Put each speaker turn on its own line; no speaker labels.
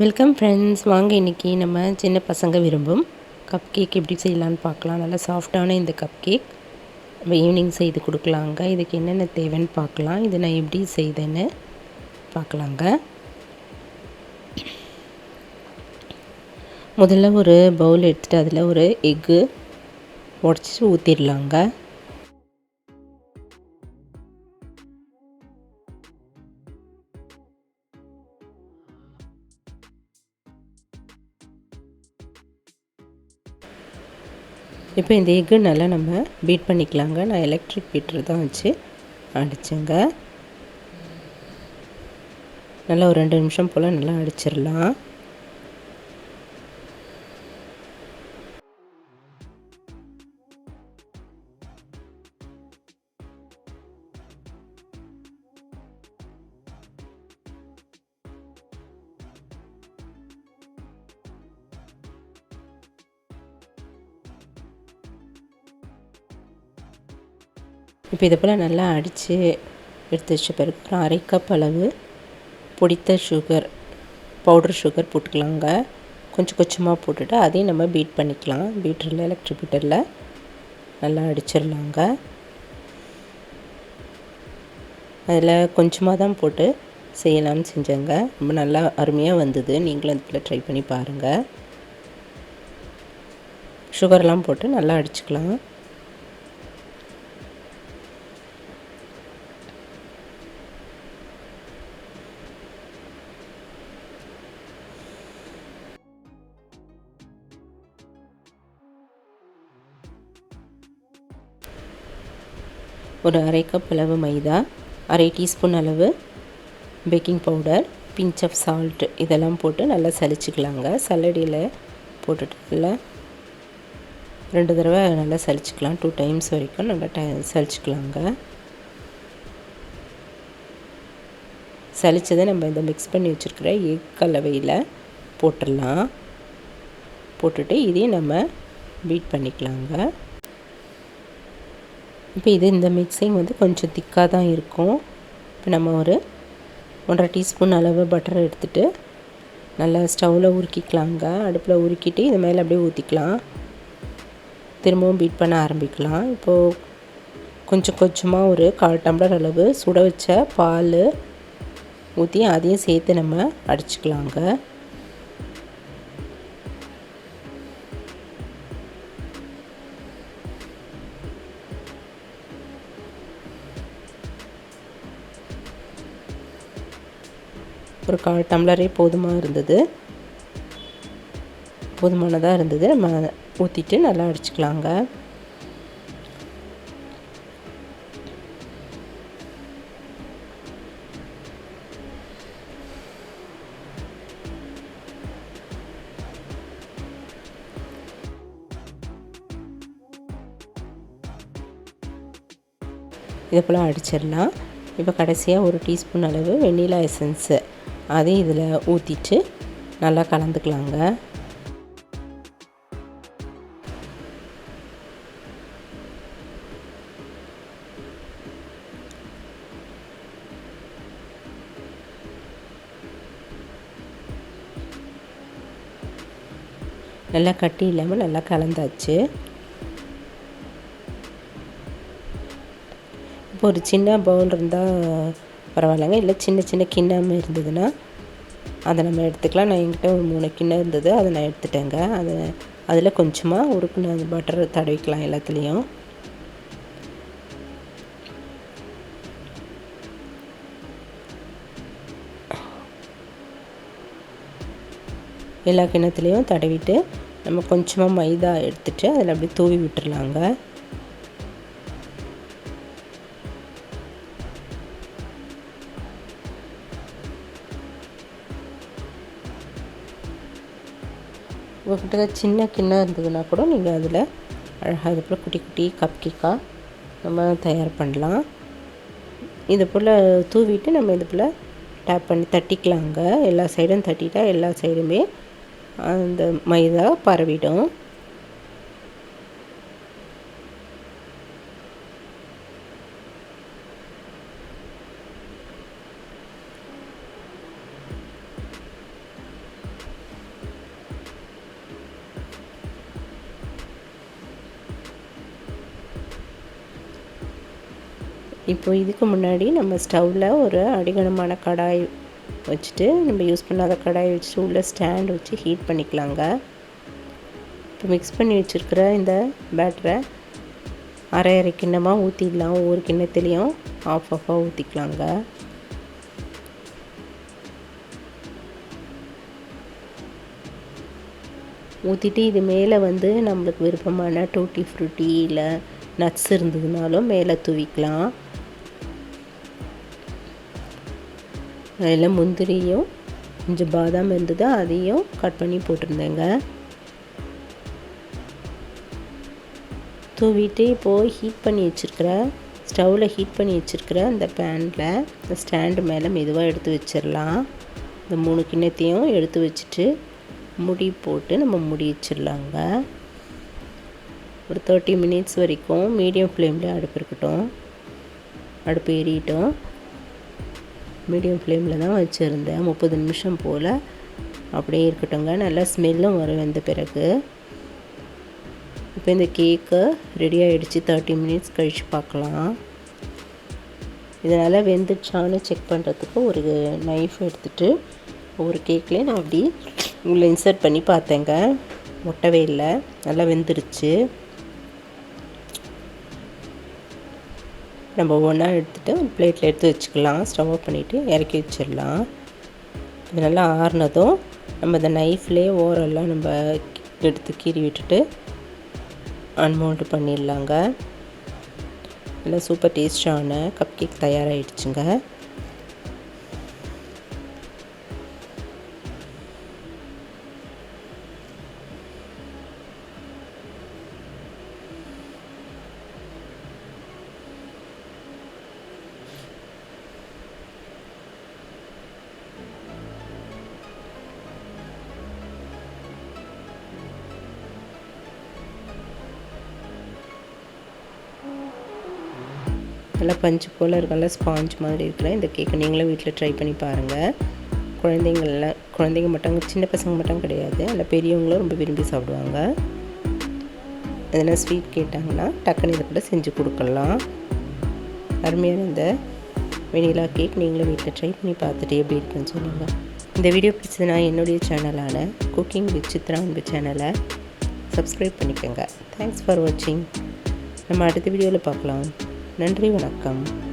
Welcome friends. வாங்க இன்றைக்கி நம்ம சின்ன பசங்க விரும்பும் கப் கேக் எப்படி செய்யலான்னு பார்க்கலாம். நல்லா சாஃப்டான இந்த கப் கேக் நம்ம ஈவினிங் செய்து கொடுக்கலாங்க. இதுக்கு என்னென்ன தேவைன்னு பார்க்கலாம். இது நான் எப்படி செய்தேன்னு பார்க்கலாங்க. முதல்ல ஒரு பவுல் எடுத்துகிட்டு அதில் ஒரு எக்கு உடச்சி ஊற்றிடலாங்க. இப்போ இந்த எக்கு நல்லா நம்ம பீட் பண்ணிக்கலாங்க. நான் எலக்ட்ரிக் பீட்டர் தான் வச்சு அடித்தேங்க. நல்லா ஒரு 2 நிமிஷம் போல் நல்லா அடிச்சிடலாம். இப்போ இதை போல் நல்லா அடித்து எடுத்து வச்ச பிறகு ஒரு 1/2 கப் அளவு பொடித்த பவுடர் சுகர் போட்டுக்கலாங்க. கொஞ்சம் கொஞ்சமாக போட்டுட்டு அதையும் நம்ம பீட் பண்ணிக்கலாம். பீட்டரில் எலக்ட்ரிக் பீட்டரில் நல்லா அடிச்சிடலாங்க. அதில் கொஞ்சமாக தான் போட்டு செய்யலாம்னு செஞ்சேங்க. ரொம்ப நல்லா அருமையாக வந்தது. நீங்களும் அதில் ட்ரை பண்ணி பாருங்கள். சுகர்லாம் போட்டு நல்லா அடிச்சுக்கலாம். ஒரு 1/2 கப் அளவு மைதா, 1/2 டீஸ்பூன் அளவு baking powder, pinch of salt இதெல்லாம் போட்டு நல்லா சலிச்சுக்கலாங்க. சல்லடியில் போட்டுட்டு நல்லா 2 தடவை நல்லா சலிச்சுக்கலாம். 2 டைம்ஸ் வரைக்கும் நல்லா சலிச்சுக்கலாங்க. சலிச்சதை நம்ம இந்த மிக்ஸ் பண்ணி வச்சுருக்கிற எக் கலவையில் போட்டுடலாம். போட்டுட்டு இதையும் நம்ம பீட் பண்ணிக்கலாங்க. இப்போ இந்த மிக்சிங் கொஞ்சம் திக்காக தான் இருக்கும். இப்போ நம்ம ஒரு 1/2 டீஸ்பூன் அளவு பட்டர் எடுத்துகிட்டு நல்லா ஸ்டவ்வில் உருக்கிக்கலாங்க. அடுப்பில் உருக்கிட்டு இது மேலே அப்படியே ஊற்றிக்கலாம். திரும்பவும் பீட் பண்ண ஆரம்பிக்கலாம். இப்போது கொஞ்சம் கொஞ்சமாக ஒரு 1/4 டம்ளர் அளவு சுட வச்ச பால் ஊற்றி அதையும் சேர்த்து நம்ம அடிச்சுக்கலாங்க. ஒரு 1/4 டம்ளரே போதுமானதாக இருந்தது. நம்ம ஊற்றிட்டு நல்லா அடிச்சுக்கலாங்க. இதை போல் அடிச்சிடலாம். இப்போ கடைசியாக ஒரு டீஸ்பூன் அளவு வெண்ணிலா எசன்ஸு அதையும் இதில் ஊற்றிட்டு நல்லா கலந்துக்கலாங்க. நல்லா கட்டி இல்லாமல் நல்லா கலந்தாச்சு. இப்போ ஒரு சின்ன பவுல் இருந்தால் பரவாயில்லைங்க. இல்லை சின்ன சின்ன கிண்ணம் இருந்ததுன்னா அதை நம்ம எடுத்துக்கலாம். நான் என்கிட்ட ஒரு 3 கிண்ணம் இருந்தது, அதை நான் எடுத்துட்டேங்க. அதில் கொஞ்சமாக உருக்குன பட்டர் தடவிக்கலாம் எல்லாத்துலேயும். எல்லா கிண்ணத்துலேயும் தடவிட்டு நம்ம கொஞ்சமாக மைதா எடுத்துகிட்டு அதில் அப்படியே தூவி விட்டுறலாங்க. உங்கள்கிட்ட சின்ன கிண்ணம் இருந்ததுன்னா கூட நீங்கள் அதில் அழகாக இது போல் குட்டி குட்டி கப் கேக்காக நம்ம தயார் பண்ணலாம். இது போல் தூவிட்டு நம்ம இது போல் டேப் பண்ணி தட்டிக்கலாங்க. எல்லா சைடும் தட்டிட்டா எல்லா சைடுமே அந்த மைதா பரவிடும். இப்போ இதுக்கு முன்னாடி நம்ம ஸ்டவ்வில் ஒரு அடிகனமான கடாய் வச்சுட்டு, நம்ம யூஸ் பண்ணாத கடாயை வச்சுட்டு உள்ளே ஸ்டாண்ட் வச்சு ஹீட் பண்ணிக்கலாங்க. இப்போ மிக்ஸ் பண்ணி வச்சுருக்கிற இந்த பேட்டரை அரை அரை கிண்ணமாக ஊற்றிடலாம். ஒவ்வொரு கிண்ணத்துலேயும் ஆஃபாக ஊற்றிக்கலாங்க. ஊற்றிட்டு இது மேலே வந்து நம்மளுக்கு விருப்பமான டூட்டி ஃப்ரூட்டி இல்லை நட்ஸ் இருந்ததுனாலும் மேலே தூவிக்கலாம். அதில் முந்திரியும் கொஞ்சம் பாதாம் இருந்தது, அதையும் கட் பண்ணி போட்டிருந்தேங்க. தூவிட்டு இப்போது ஹீட் பண்ணி வச்சுருக்கிற ஸ்டவ்வில் ஹீட் பண்ணி வச்சுருக்கிற அந்த பேனில் இந்த ஸ்டாண்டு மேலே மெதுவாக எடுத்து வச்சிடலாம். இந்த 3 கிண்ணத்தையும் எடுத்து வச்சுட்டு முடி போட்டு நம்ம முடி வச்சிடலாங்க. ஒரு 30 மினிட்ஸ் வரைக்கும் மீடியம் ஃப்ளேமில் அடுப்பு இருக்கட்டும். அடுப்பு ஏறிட்டோம். மீடியம் ஃப்ளேமில் தான் வச்சுருந்தேன். 30 நிமிஷம் போல் அப்படியே இருக்கட்டுங்க. நல்லா ஸ்மெல்லும் வரும் வந்த பிறகு. இப்போ இந்த கேக்கு ரெடி ஆகிடுச்சு. 30 மினிட்ஸ் கழித்து பார்க்கலாம். இதனால் வெந்துடுச்சான்னு செக் பண்ணுறதுக்கு ஒரு நைஃப் எடுத்துகிட்டு ஒரு கேக்லேயே நான் அப்படி உள்ளே இன்சர்ட் பண்ணி பார்த்தேங்க. ஒட்டவே இல்லை, நல்லா வெந்துடுச்சு. நம்ம ஒன்றா எடுத்துகிட்டு ஒரு பிளேட்டில் எடுத்து வச்சுக்கலாம். ஸ்டவ் ஆஃப் பண்ணிவிட்டு இறக்கி வச்சிடலாம். இது நல்லா ஆறுனதும் நம்ம இந்த நைஃப்லேயே ஓரெல்லாம் நம்ம எடுத்து கீறி விட்டுட்டு அன்மோல்டு பண்ணிடலாங்க. நல்லா சூப்பர் டேஸ்டான கப் கேக் தயாராகிடுச்சுங்க. நல்லா பஞ்சு போல் இருக்கல, ஸ்பாஞ்ச் மாதிரி இருக்கிற இந்த கேக்கை நீங்களும் வீட்டில் ட்ரை பண்ணி பாருங்கள். குழந்தைங்க மட்டும், சின்ன பசங்க மட்டும் கிடையாது, நல்லா பெரியவங்களும் ரொம்ப விரும்பி சாப்பிடுவாங்க. எதனா ஸ்வீட் கேட்டாங்கன்னா டக்குன்னு இதை கூட செஞ்சு கொடுக்கலாம். அருமையான இந்த வெனிலா கேக் நீங்களும் வீட்டில் ட்ரை பண்ணி பார்த்துட்டு எப்படி இருக்குன்னு சொல்லுங்கள். இந்த வீடியோ பிடிச்சதுன்னா என்னுடைய சேனலான குக்கிங் வித் சித்ரா அன்பு சேனலை சப்ஸ்கிரைப் பண்ணிக்கோங்க. தேங்க்ஸ் ஃபார் வாட்சிங். நம்ம அடுத்த வீடியோவில் பார்க்கலாம். நன்றி, வணக்கம்.